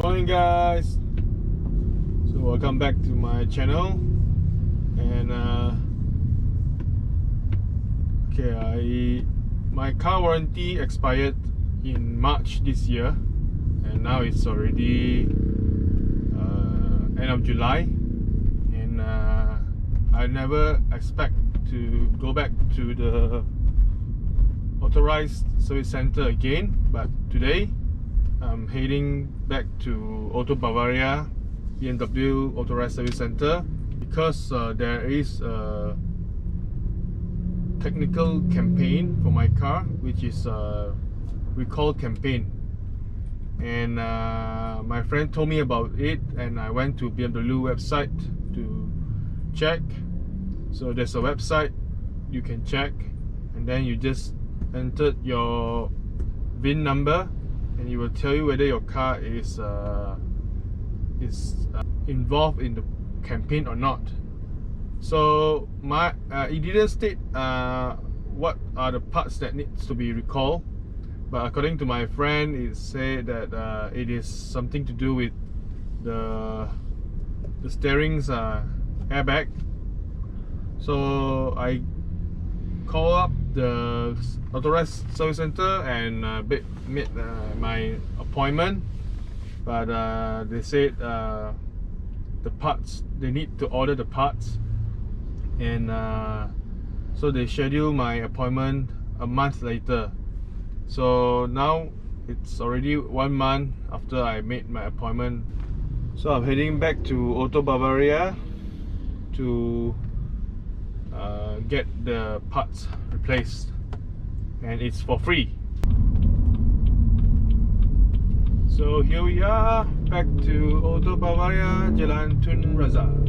Morning guys, so welcome back to my channel. And my car warranty expired in March this year, and now it's already end of July, and I never expect to go back to the authorized service center again, but today I'm heading back to Auto Bavaria BMW Authorized Service Center because there is a technical campaign for my car, which is a recall campaign. And my friend told me about it, and I went to BMW website to check. So there's a website you can check, and then you just entered your VIN number, and it will tell you whether your car is involved in the campaign or not. So it didn't state what are the parts that needs to be recalled, but according to my friend, it said that it is something to do with the steering's airbag. So I call up the authorized service center and made my appointment, but they said the parts, they need to order the parts, and so they schedule my appointment a month later. So now it's already 1 month after I made my appointment. So I'm heading back to Auto Bavaria to get the parts replaced, and it's for free. So here we are, back to Auto Bavaria, Jalan Tun Razak.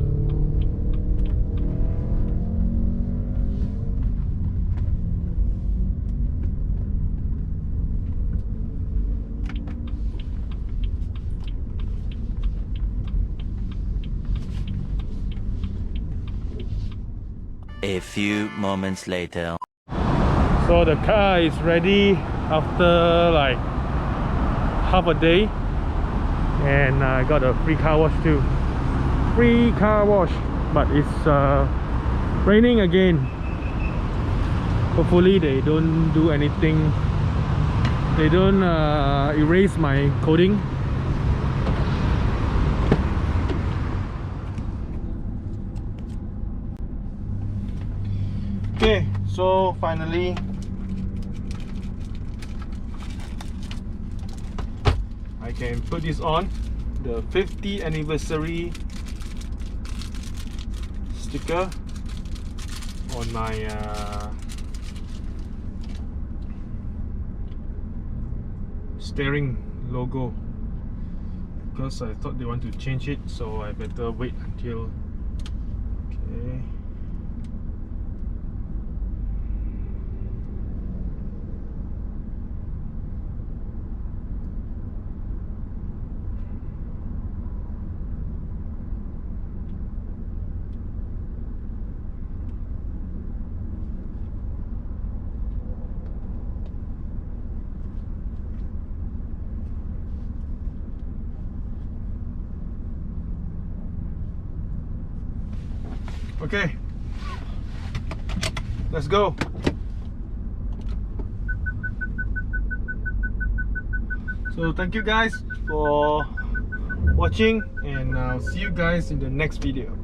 A few moments later. So the car is ready after like half a day, and I got a free car wash too. Free car wash, but it's raining again. Hopefully they don't do anything. They don't erase my coding. Okay, so finally I can put this on, the 50th anniversary sticker on my steering logo, because I thought they want to change it, so I better wait until. Okay. Okay, let's go. So thank you guys for watching, and I'll see you guys in the next video.